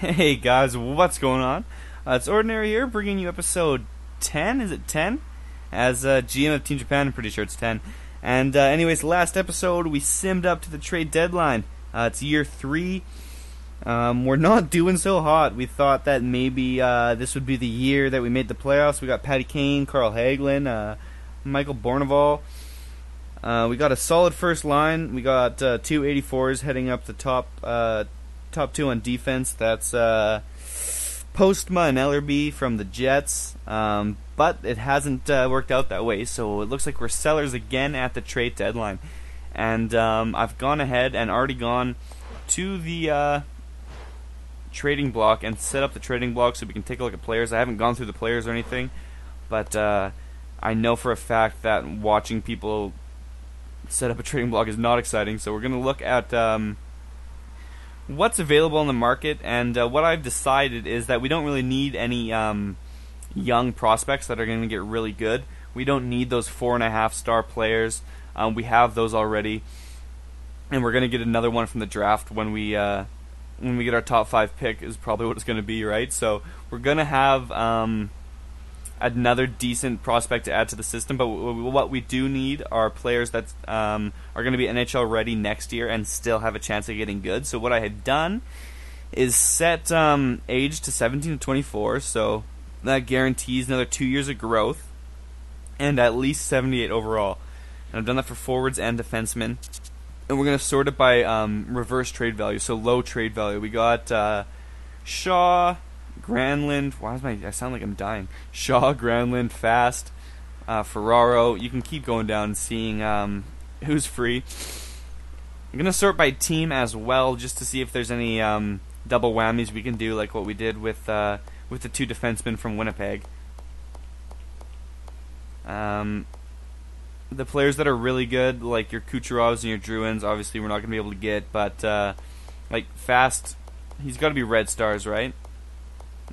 Hey guys, what's going on? It's Ordinary here, bringing you episode 10. Is it 10? As GM of Team Japan, I'm pretty sure it's 10. And anyways, last episode we simmed up to the trade deadline. It's year 3. We're not doing so hot. We thought that maybe this would be the year that we made the playoffs. We got Patty Kane, Carl Hagelin, Michael Bournival. We got a solid first line. We got two 84s heading up the top two on defense. That's Postma and Ellerby from the Jets. But it hasn't worked out that way, so it looks like we're sellers again at the trade deadline. And I've gone ahead and already gone to the trading block and set up the trading block so we can take a look at players. I haven't gone through the players or anything, but I know for a fact that watching people set up a trading block is not exciting. So we're going to look at what's available in the market, and what I've decided is that we don't really need any young prospects that are going to get really good. We don't need those 4.5-star players. We have those already, and we're going to get another one from the draft when we get our top 5 pick is probably what it's going to be, right? So we're going to have another decent prospect to add to the system, but what we do need are players that are going to be NHL ready next year and still have a chance of getting good. So what I had done is set age to 17 to 24, so that guarantees another 2 years of growth and at least 78 overall. And I've done that for forwards and defensemen. And we're going to sort it by reverse trade value, so low trade value. We got Shaw, Granlund. I sound like I'm dying. Shaw, Granlund, Fast, Ferraro. You can keep going down and seeing who's free. I'm going to sort by team as well, just to see if there's any double whammies we can do, like what we did with the 2 defensemen from Winnipeg. The players that are really good, like your Kucherovs and your Druins, obviously we're not going to be able to get, but like Fast, he's got to be red stars, right?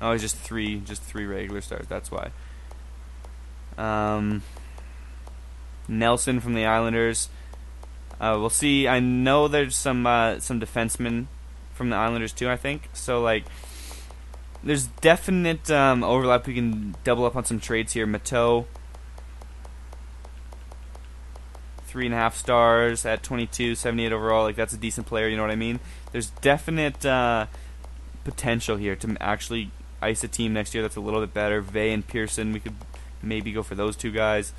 Oh, he's just three regular stars. That's why. Nelson from the Islanders. We'll see. I know there's some defensemen from the Islanders too, I think. So like, there's definite overlap. We can double up on some trades here. Mateau, 3.5 stars at 22, 78 overall. Like, that's a decent player. You know what I mean? There's definite potential here to actually ice a team next year that's a little bit better. Vey and Pearson, we could maybe go for those 2 guys.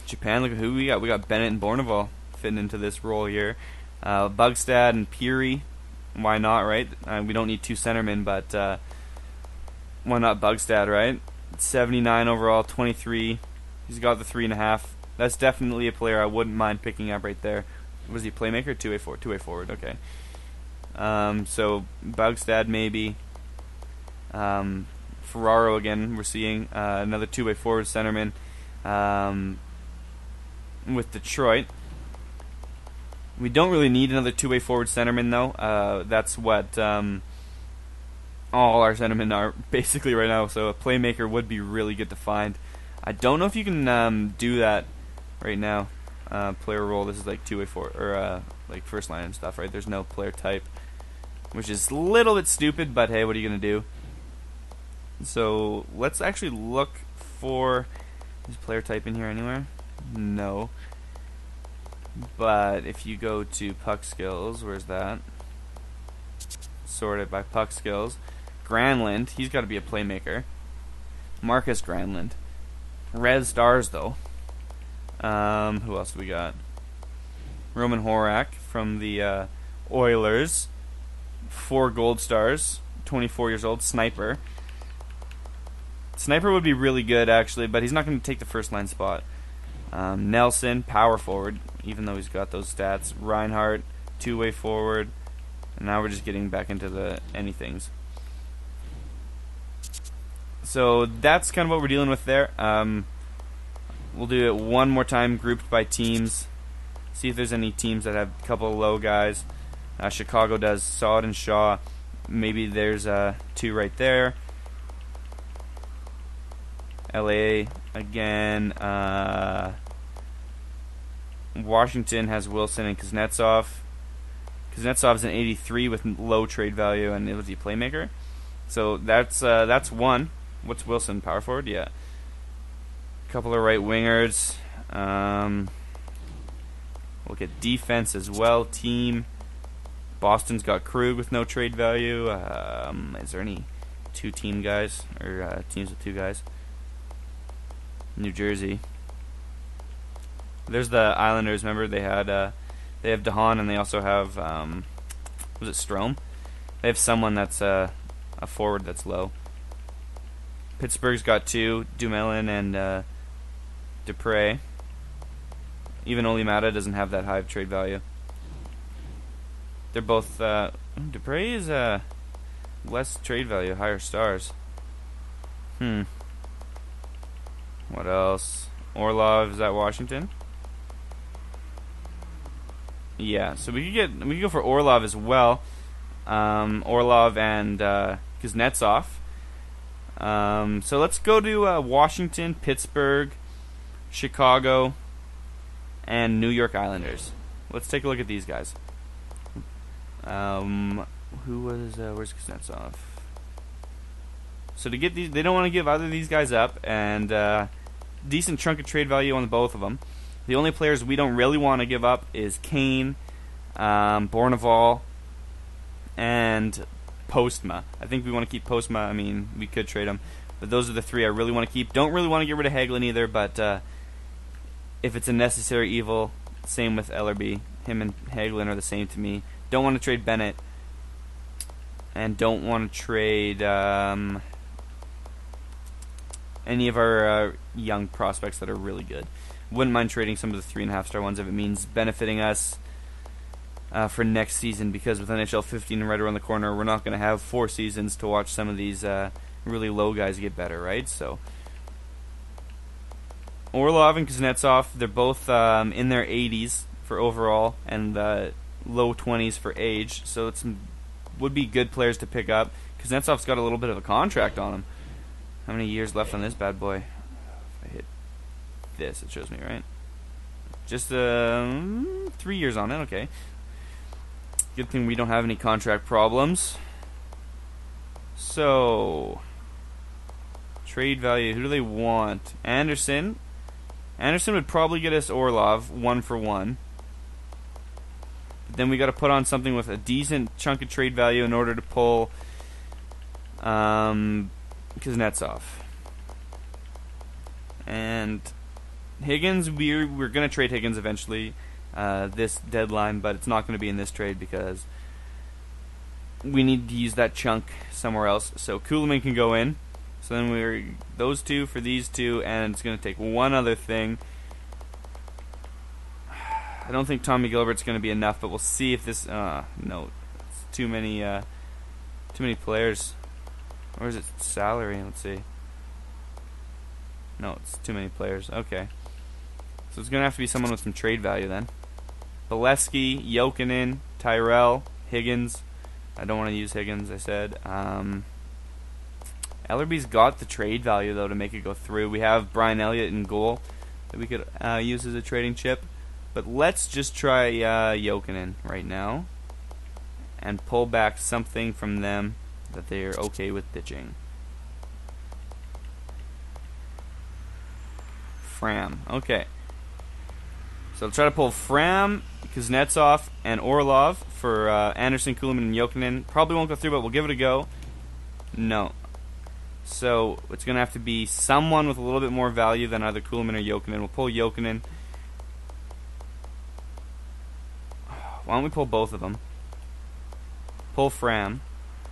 Japan, look at who we got. We got Bennett and Bournival fitting into this role here. Bugstad and Peary, why not, right? We don't need 2 centermen, but why not Bugstad, right? 79 overall, 23. He's got the 3.5. That's definitely a player I wouldn't mind picking up right there. Was he a playmaker? 2-way forward. 2-way forward, okay. So Bugstad maybe. Ferraro again, we're seeing another 2-way forward centerman with Detroit. We don't really need another 2-way forward centerman though. That's what all our centermen are basically right now. So a playmaker would be really good to find. I don't know if you can do that right now. Player role. This is like 2-way forward or like first line and stuff, right? There's no player type, which is a little bit stupid, but hey, what are you gonna do? So let's actually look for is player type in here anywhere? No. But if you go to puck skills, where's that? Sorted by puck skills. Granlund, he's got to be a playmaker. Marcus Granlund. Red stars though. Who else do we got? Roman Horak from the Oilers. 4 gold stars. 24 years old. Sniper. Sniper would be really good actually, but he's not going to take the first line spot. Nelson, power forward, even though he's got those stats. Reinhardt, 2-way forward. And now we're just getting back into the anythings. So that's kind of what we're dealing with there. We'll do it one more time, grouped by teams. See if there's any teams that have a couple of low guys. Chicago does Saad and Shaw. Maybe there's 2 right there. LA again. Washington has Wilson and Kuznetsov. Kuznetsov's an 83 with low trade value, and was he playmaker? So that's one. What's Wilson, power forward? Yeah. A couple of right wingers. Look at defense as well. Team. Boston's got Krug with no trade value. Is there any two-team guys or teams with two guys? New Jersey. There's the Islanders. Remember they have DeHaan, and they also have was it Strome? They have someone that's a forward that's low. Pittsburgh's got two, Dumoulin and Dupre. Even Olimata doesn't have that high of trade value. They're both Dupre is less trade value, higher stars. What else? Orlov, is that Washington? Yeah, so we could go for Orlov as well. Orlov and Kuznetsov. So let's go to Washington, Pittsburgh, Chicago, and New York Islanders. Let's take a look at these guys. Who was where's Kuznetsov? So to get these, they don't want to give either of these guys up, and decent chunk of trade value on both of them. The only players we don't really want to give up is Kane, Bourneval, and Postma. I think we want to keep Postma. I mean, we could trade him, but those are the three I really want to keep. Don't really want to get rid of Hagelin either, but if it's a necessary evil, same with Ellerby. Him and Hagelin are the same to me. Don't want to trade Bennett, and don't want to trade any of our young prospects that are really good. Wouldn't mind trading some of the 3.5-star ones if it means benefiting us for next season, because with NHL 15 right around the corner, we're not going to have 4 seasons to watch some of these really low guys get better, right? So Orlov and Kuznetsov, they're both in their 80s for overall and low 20s for age, so it would be good players to pick up. Kuznetsov's got a little bit of a contract on him. How many years left on this bad boy? If I hit this, it shows me, right? Just 3 years on it, okay. Good thing we don't have any contract problems. So, trade value, who do they want? Anderson. Anderson would probably get us Orlov, 1-for-1. But then we got to put on something with a decent chunk of trade value in order to pull Kuznetsov. And Higgins, we're going to trade Higgins eventually this deadline, but it's not going to be in this trade because we need to use that chunk somewhere else. So Kuhlman can go in. So then we're those two for these two, and it's going to take one other thing. I don't think Tommy Gilbert's going to be enough, but we'll see if this. No, it's too many players. Or is it salary? Let's see. No, it's too many players. Okay. So it's going to have to be someone with some trade value then. Bolesky, Jokinen, Tyrell, Higgins. I don't want to use Higgins, I said. Ellerby's got the trade value, though, to make it go through. We have Brian Elliott in goal that we could use as a trading chip. But let's just try Jokinen right now and pull back something from them that they're okay with ditching. Fram. Okay. So I'll try to pull Fram, Kuznetsov, and Orlov for Anderson, Kuhlman, and Jokinen. Probably won't go through, but we'll give it a go. No. So it's going to have to be someone with a little bit more value than either Kuhlman or Jokinen. We'll pull Jokinen. Why don't we pull both of them? Pull Fram,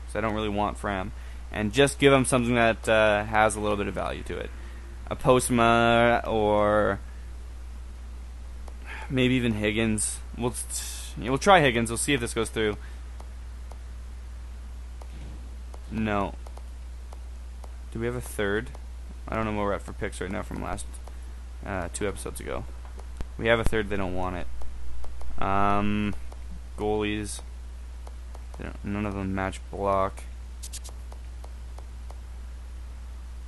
because I don't really want Fram, and just give them something that has a little bit of value to it. A Postma or maybe even Higgins. We'll try Higgins. We'll see if this goes through. No. Do we have a third? I don't know where we're at for picks right now from last 2 episodes ago. We have a third. They don't want it. Goalies. None of them match block.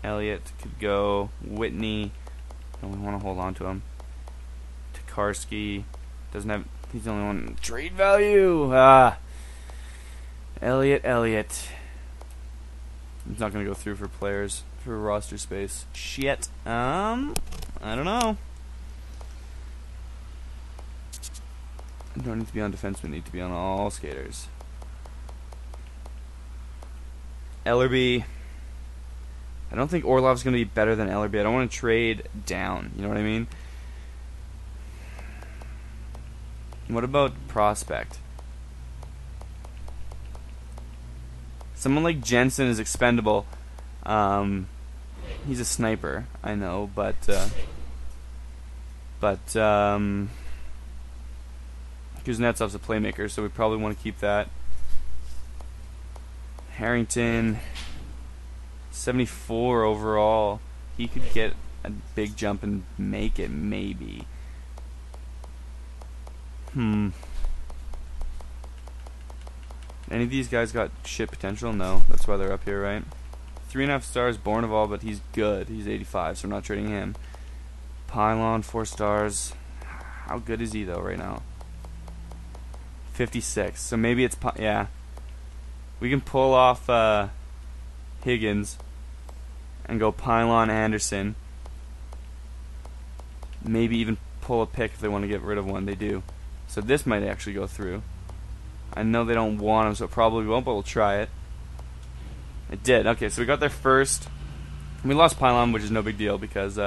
Elliott could go. Whitney. Don't we want to hold on to him? Tokarski doesn't have He's the only one. Trade value! Elliott. It's not going to go through for players, for roster space. Shit. I don't know. I don't need to be on defensemen, need to be on all skaters. Ellerby. I don't think Orlov's going to be better than Ellerby. I don't want to trade down. You know what I mean? What about prospect? Someone like Jensen is expendable. He's a sniper, I know, but Kuznetsov's a playmaker, so we probably want to keep that. Harrington, 74 overall. He could get a big jump and make it, maybe. Any of these guys got shit potential? No. That's why they're up here, right? 3.5 stars, Bourneval, but he's good. He's 85, so we're not trading him. Pylon, 4 stars. How good is he, though, right now? 56. So maybe it's... yeah. We can pull off Higgins and go Pylon, Anderson. Maybe even pull a pick if they want to get rid of one. They do. So this might actually go through. I know they don't want him, so it probably won't, but we'll try it. It did. Okay, so we got there first. We lost Pylon, which is no big deal because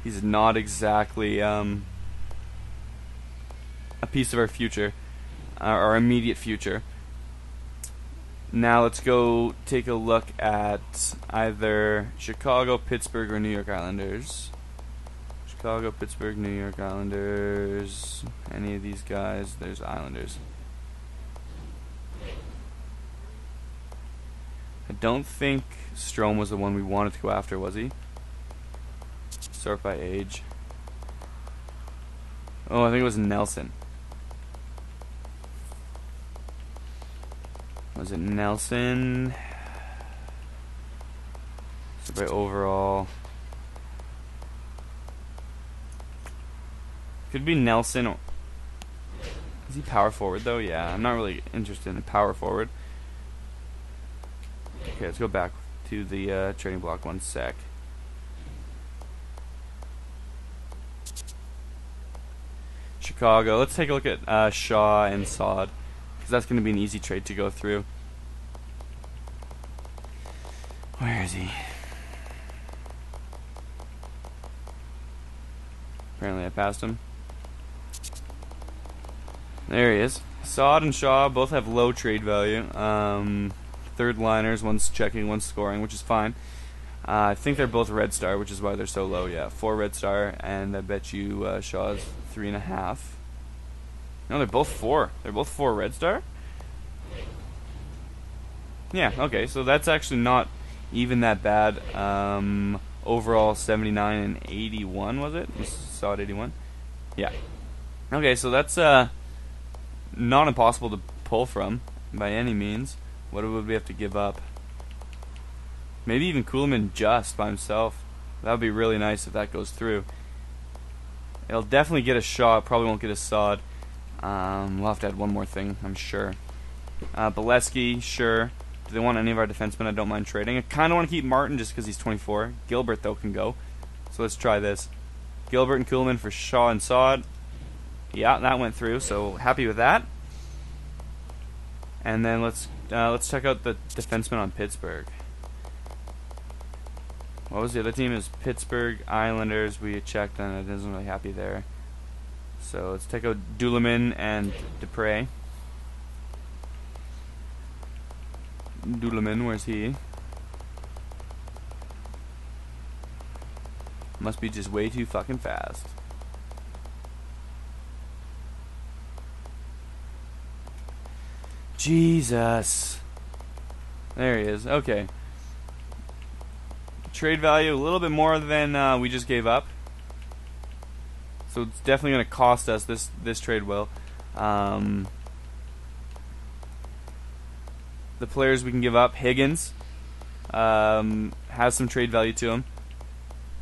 he's not exactly a piece of our future, our immediate future. Now let's go take a look at either Chicago, Pittsburgh, or New York Islanders. Chicago, Pittsburgh, New York Islanders. Any of these guys? There's Islanders. I don't think Strome was the one we wanted to go after, was he? Sort by age. Oh, I think it was Nelson. Was it Nelson? Sort by overall. Could be Nelson. Is he power forward though? Yeah, I'm not really interested in power forward. Okay, let's go back to the trading block 1 sec. Chicago. Let's take a look at Shaw and Sod, because that's going to be an easy trade to go through. Where is he? Apparently I passed him. There he is. Sod and Shaw both have low trade value. Third liners, one's checking, one's scoring, which is fine. I think they're both red star, which is why they're so low. Yeah, 4 red star, and I bet you Shaw's 3.5. No, they're both 4. They're both 4 red star. Yeah, okay, so that's actually not even that bad. Overall, 79 and 81 was it? You saw it 81. Yeah. Okay, so that's not impossible to pull from by any means. What would we have to give up? Maybe even Kuhlman just by himself. That would be really nice if that goes through. It'll definitely get a shot. Probably won't get a Sod. We'll have to add one more thing, I'm sure. Bolesky, sure. Do they want any of our defensemen? I don't mind trading. I kind of want to keep Martin just because he's 24. Gilbert, though, can go. So let's try this. Gilbert and Kuhlman for Shaw and Sod. Yeah, that went through, so happy with that. And then let's check out the defenseman on Pittsburgh. What was the other team? It was Pittsburgh Islanders. We checked and I wasn't really happy there. So let's take out Duleman and Dupre. Duleman, where's he? Must be just way too fucking fast. Jesus. There he is. Okay. Trade value a little bit more than we just gave up. So it's definitely going to cost us. This trade will. The players we can give up. Higgins has some trade value to him.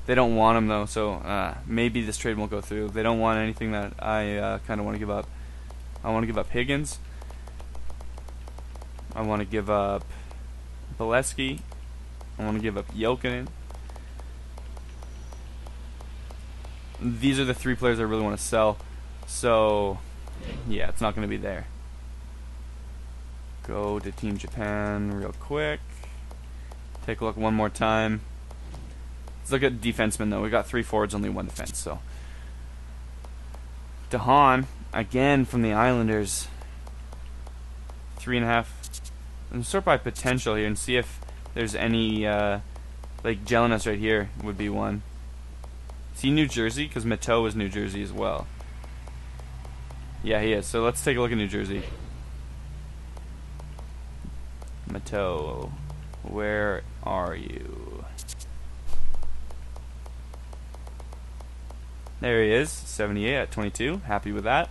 They don't want him though, so maybe this trade won't go through. They don't want anything that I kind of want to give up. I want to give up Higgins. I want to give up Bolesky. I want to give up Jokinen. These are the 3 players I really want to sell. So, yeah, it's not going to be there. Go to Team Japan real quick. Take a look one more time. Let's look at defensemen, though. We got 3 forwards, only 1 defense. So, DeHaan, again from the Islanders. 3.5. I'm sort by potential here and see if there's any, like Jelinas right here would be one. Is he New Jersey? Because Mateau is New Jersey as well. Yeah, he is. So let's take a look at New Jersey. Mateau, where are you? There he is, 78 at 22. Happy with that.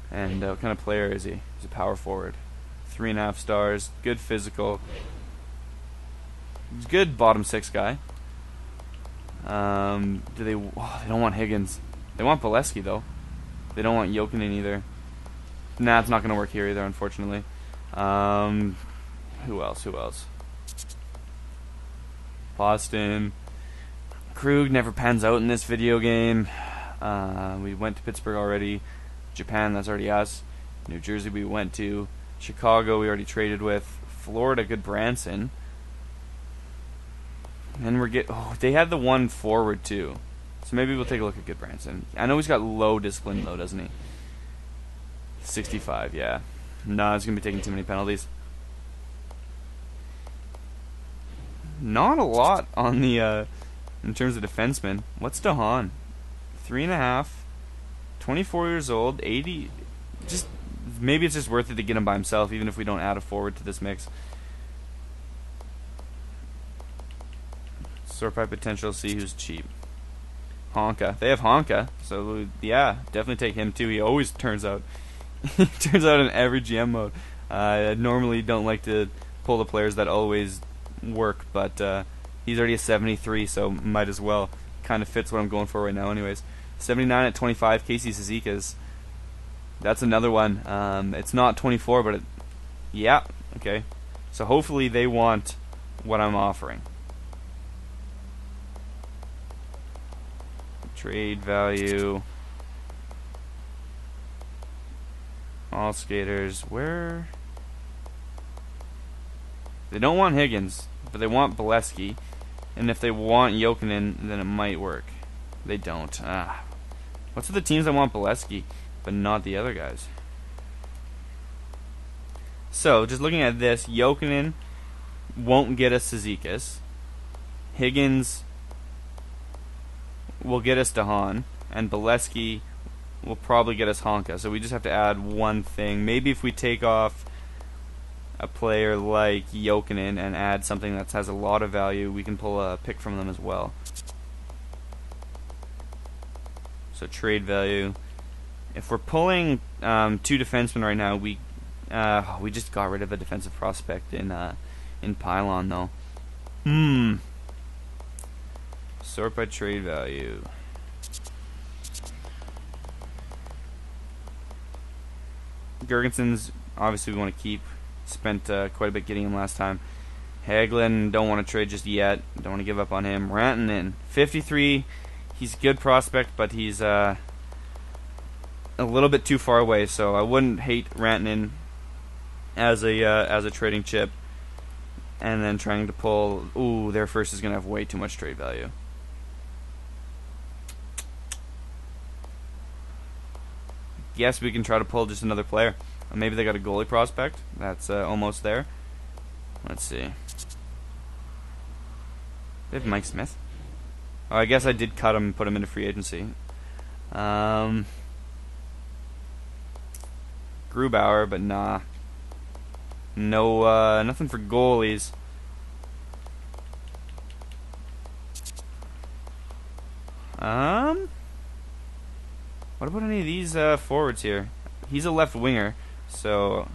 And what kind of player is he? He's a power forward. 3.5 stars. Good physical. He's good bottom 6 guy. They don't want Higgins. They want Bolesky though. They don't want Jokinen either. Nah, it's not going to work here either, unfortunately. Who else? Boston. Krug never pans out in this video game. We went to Pittsburgh already. Japan, that's already us. New Jersey we went to. Chicago we already traded with. Florida, good Branson. And they had the 1 forward too. So maybe we'll take a look at good Branson. I know he's got low discipline though, doesn't he? 65, yeah. No, he's going to be taking too many penalties. Not a lot on the, in terms of defensemen. What's DeHaan? 3.5. 24 years old, 80. Just maybe it's just worth it to get him by himself, even if we don't add a forward to this mix. Sort by potential, see who's cheap. Honka. They have Honka, so yeah, definitely take him too. He always turns out. He turns out in every GM mode. I normally don't like to pull the players that always work, but he's already a 73, so might as well. Kind of fits what I'm going for right now, anyways. 79 at 25. Casey Cizikas. That's another one. It's not 24, but yeah, okay. So hopefully they want what I'm offering. Trade value. All skaters. Where? They don't want Higgins, but they want Bolesky. And if they want Jokinen, then it might work. They don't. What's with the teams that want Bolesky, but not the other guys? So, just looking at this, Jokinen won't get us Cizikas. Higgins will get us DeHaan, and Bolesky will probably get us Honka. So we just have to add one thing. Maybe if we take off a player like Jokinen and add something that has a lot of value, we can pull a pick from them as well. So trade value. If we're pulling 2 defensemen right now, we just got rid of a defensive prospect in Pylon though. Sort by trade value. Gergenson's obviously we want to keep. Spent quite a bit getting him last time. Hagelin, don't want to trade just yet. Don't want to give up on him. Rantanen, 53. He's a good prospect, but he's a little bit too far away. So I wouldn't hate Rantanen as a trading chip. And then trying to pull. Ooh, their first is going to have way too much trade value. Yes, we can try to pull just another player. Maybe they got a goalie prospect. That's almost there. Let's see. They have Mike Smith. Oh, I guess I did cut him and put him into free agency. Grubauer, but nah. No, nothing for goalies. What about any of these forwards here? He's a left winger, so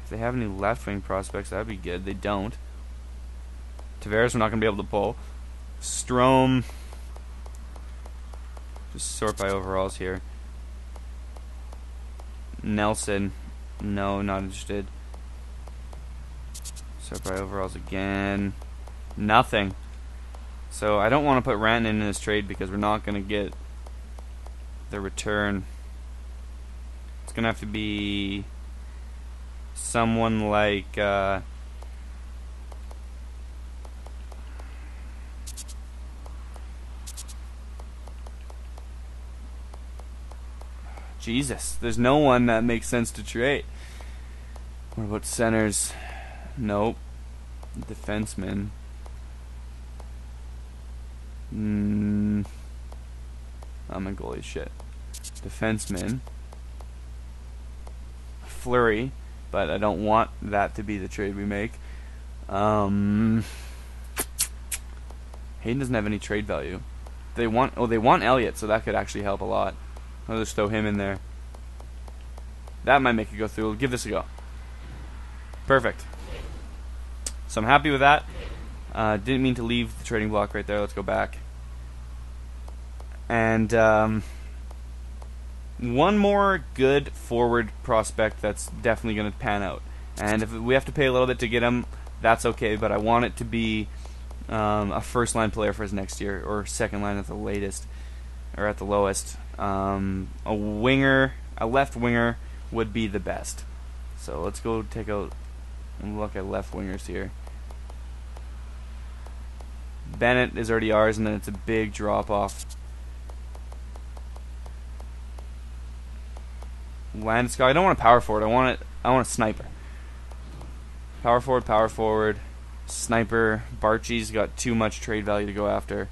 if they have any left wing prospects, that'd be good. They don't. Tavares, we're not going to be able to pull. Strome. Just sort by overalls here. Nelson. No, not interested. Sort by overalls again. Nothing. So I don't want to put Rantanen in this trade because we're not going to get the return. It's going to have to be someone like Jesus, there's no one that makes sense to trade. What about centers? Nope. Defenseman. I'm a goalie. Shit. Defenseman. Fleury, but I don't want that to be the trade we make. Hayden doesn't have any trade value. They want Elliott, so that could actually help a lot. I'll just throw him in there. That might make it go through. We'll give this a go. Perfect. So I'm happy with that. Didn't mean to leave the trading block right there. Let's go back. And one more good forward prospect that's definitely going to pan out. And if we have to pay a little bit to get him, that's okay. But I want it to be a first-line player for us next year, or second line at the latest, or at the lowest. A winger, a left winger would be the best. So let's go take a look at left wingers here. Bennett is already ours, and then it's a big drop off. Landeskog, I don't want a power forward. I want a sniper. Power forward, sniper. Barchi's got too much trade value to go after.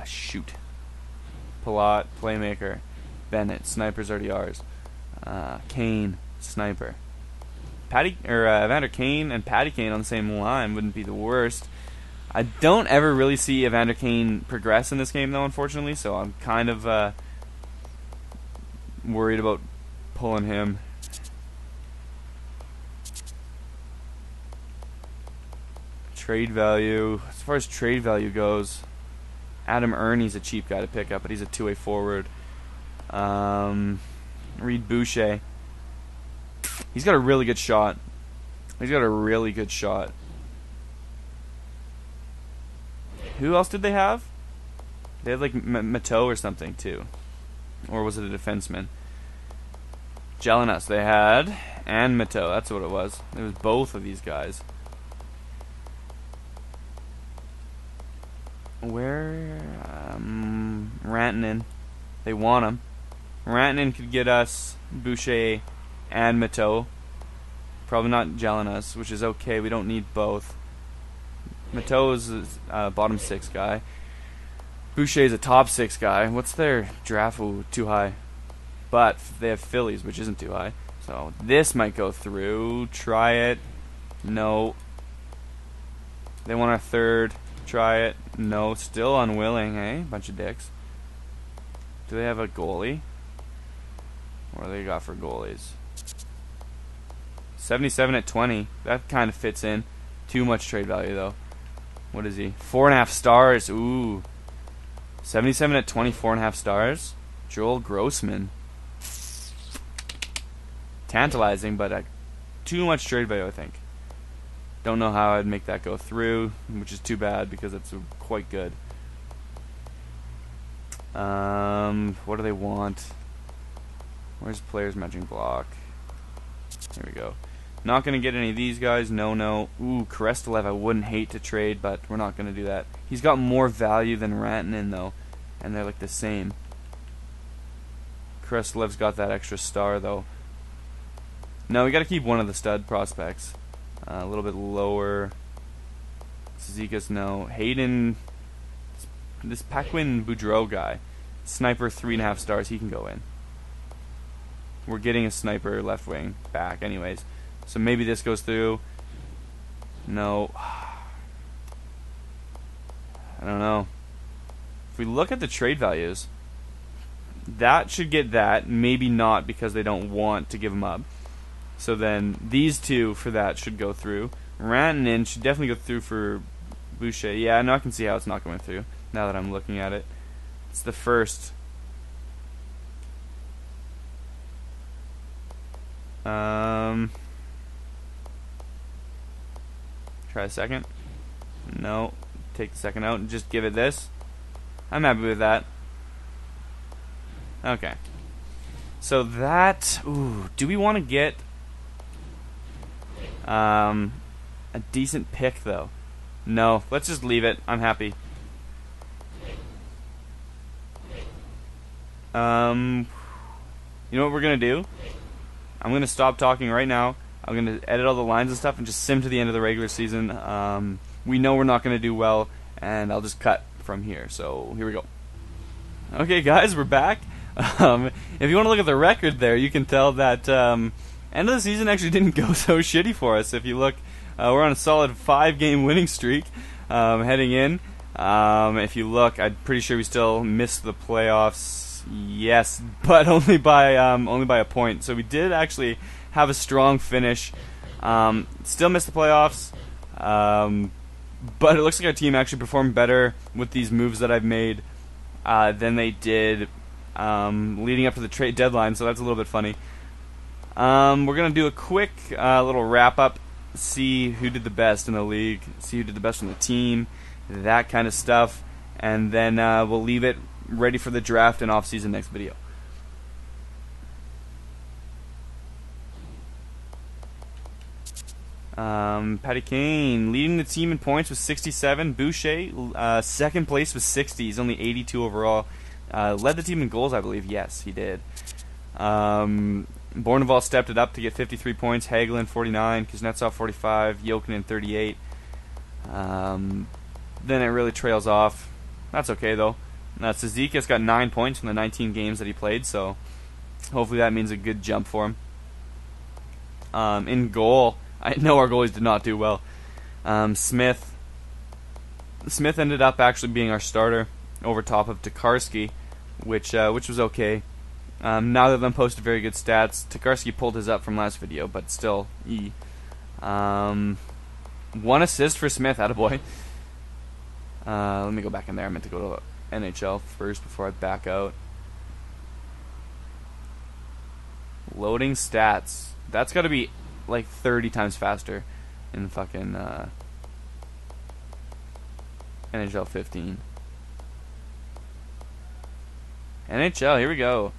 Shoot. Palat, playmaker. Bennett, sniper's already ours. Kane, sniper. Evander Kane and Patty Kane on the same line wouldn't be the worst. I don't ever really see Evander Kane progress in this game, though, unfortunately, so I'm kind of worried about pulling him. Trade value. As far as trade value goes, Adam Ernie's a cheap guy to pick up, but he's a two-way forward. Reed Boucher. He's got a really good shot. Who else did they have? They had like Mateau or something too. Or was it a defenseman? Jelinas they had, and Mateau. That's what it was. It was both of these guys. Where? Rantanen. They want him. Rantanen could get us Boucher and Mateau. Probably not Jelinas, which is okay. We don't need both. Mateau is a bottom six guy. Boucher is a top six guy. What's their draft? Ooh, too high. But they have Phillies, which isn't too high. So this might go through. Try it. No. They want a third. Try it. No. Still unwilling, eh? Bunch of dicks. Do they have a goalie? What do they got for goalies? 77 at 20. That kind of fits in. Too much trade value, though. What is he? 4.5 stars. Ooh. 77 at 20, 4.5 stars. Joel Grossman. Tantalizing, but too much trade value, I think. Don't know how I'd make that go through, which is too bad because it's quite good. What do they want? Where's players matching block? Here we go. Not going to get any of these guys. No. Ooh, Krestalev I wouldn't hate to trade, but we're not going to do that. He's got more value than Rantanen, though. And they're like the same. Krestalev's got that extra star, though. No, we got to keep one of the stud prospects. A little bit lower. Zikas, no. Hayden. This Paquin Boudreau guy. Sniper, 3.5 stars. He can go in. We're getting a sniper left wing back anyways. So maybe this goes through. No. I don't know. If we look at the trade values, that should get that. Maybe not because they don't want to give them up. So then these two for that should go through. Rantanen should definitely go through for Boucher. Yeah, no, I can see how it's not going through now that I'm looking at it. It's the first. Try a second. No. Take the second out and just give it this. I'm happy with that. Okay. So that... Ooh, do we want to get a decent pick, though? No. Let's just leave it. I'm happy. You know what we're going to do? I'm going to stop talking right now. I'm going to edit all the lines and stuff and just sim to the end of the regular season. We know we're not going to do well, and I'll just cut from here. So here we go. Okay, guys, we're back. If you want to look at the record there, you can tell that end of the season actually didn't go so shitty for us. If you look, we're on a solid 5-game winning streak heading in. If you look, I'm pretty sure we still missed the playoffs. Yes, but only by a point. So we did actually have a strong finish. Still missed the playoffs, but it looks like our team actually performed better with these moves that I've made than they did leading up to the trade deadline. So that's a little bit funny. We're gonna do a quick little wrap up, see who did the best in the league, see who did the best on the team, that kind of stuff, and then we'll leave it ready for the draft and off-season next video. Patty Kane leading the team in points with 67. Boucher second place with 60. He's only 82 overall. Led the team in goals, I believe. Yes, he did. Bourneval stepped it up to get 53 points. Hagelin 49. Kuznetsov 45. Jokinen 38. Then it really trails off. That's okay though. Cizikas got 9 points from the 19 games that he played, so hopefully that means a good jump for him. In goal, I know our goalies did not do well. Smith ended up actually being our starter over top of Tokarski, which was okay. Neither of them posted very good stats. Tokarski pulled his up from last video, but still, 1 assist for Smith, attaboy. Let me go back in there. I meant to go to NHL first before I back out. Loading stats. That's got to be like 30 times faster in fucking NHL 15. NHL, here we go.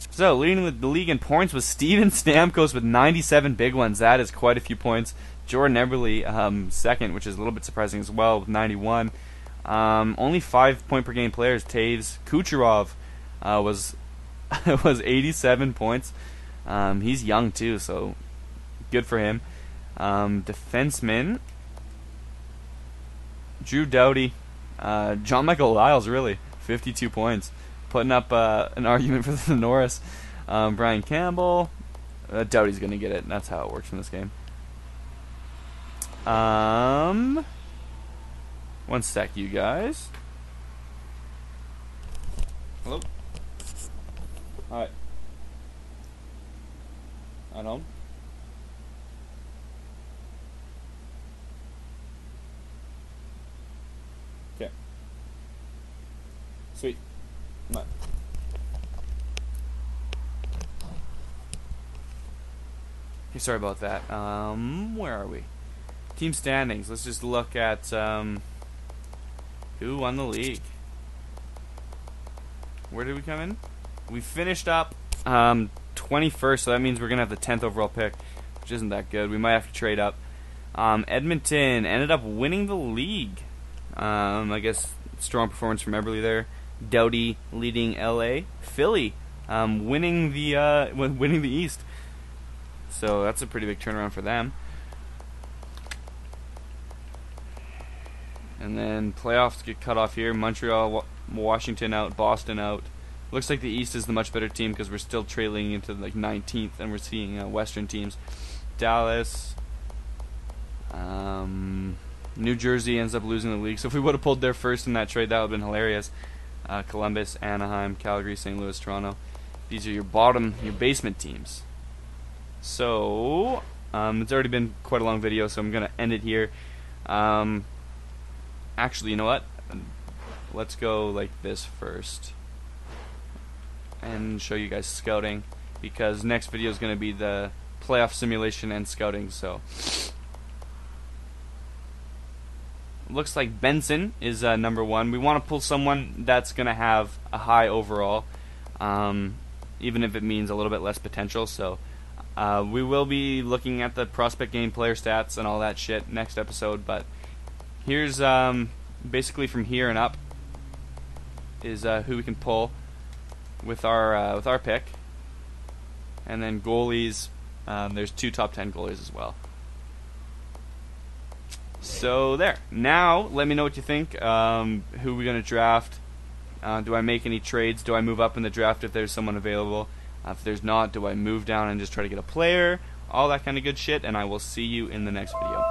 So, leading the league in points was Steven Stamkos with 97 big ones. That is quite a few points. Jordan Eberle second, which is a little bit surprising as well, with 91. Only 5 point per game players. Taves. Kucherov was 87 points. He's young too, so good for him. Defenseman. Drew Doughty. John Michael Lyles, really. 52 points. Putting up an argument for the Norris. Brian Campbell. Doughty's going to get it. That's how it works in this game. 1 sec, you guys. Hello? Alright. I know. Okay. Sweet. Come on. Hey, sorry about that. Where are we? Team standings. Let's just look at who won the league. Where did we come in? We finished up 21st, so that means we're going to have the 10th overall pick, which isn't that good. We might have to trade up. Edmonton ended up winning the league. I guess strong performance from Eberle there. Doughty leading LA. Philly winning the East. So that's a pretty big turnaround for them. And then playoffs get cut off here. Montreal, Washington out, Boston out. Looks like the East is the much better team because we're still trailing into like 19th, and we're seeing Western teams. Dallas, New Jersey ends up losing the league. So if we would have pulled their first in that trade, that would have been hilarious. Columbus, Anaheim, Calgary, St. Louis, Toronto. These are your basement teams. So it's already been quite a long video, so I'm gonna end it here. Actually, you know what? Let's go like this first and show you guys scouting, because next video is going to be the playoff simulation and scouting. So looks like Benson is number 1. We want to pull someone that's going to have a high overall, even if it means a little bit less potential. So we will be looking at the prospect game, player stats, and all that shit next episode. But here's basically from here and up is who we can pull with our pick. And then goalies, there's 2 top 10 goalies as well. So there. Now, let me know what you think. Who are we going to draft? Do I make any trades? Do I move up in the draft if there's someone available? If there's not, do I move down and just try to get a player? All that kind of good shit, and I will see you in the next video.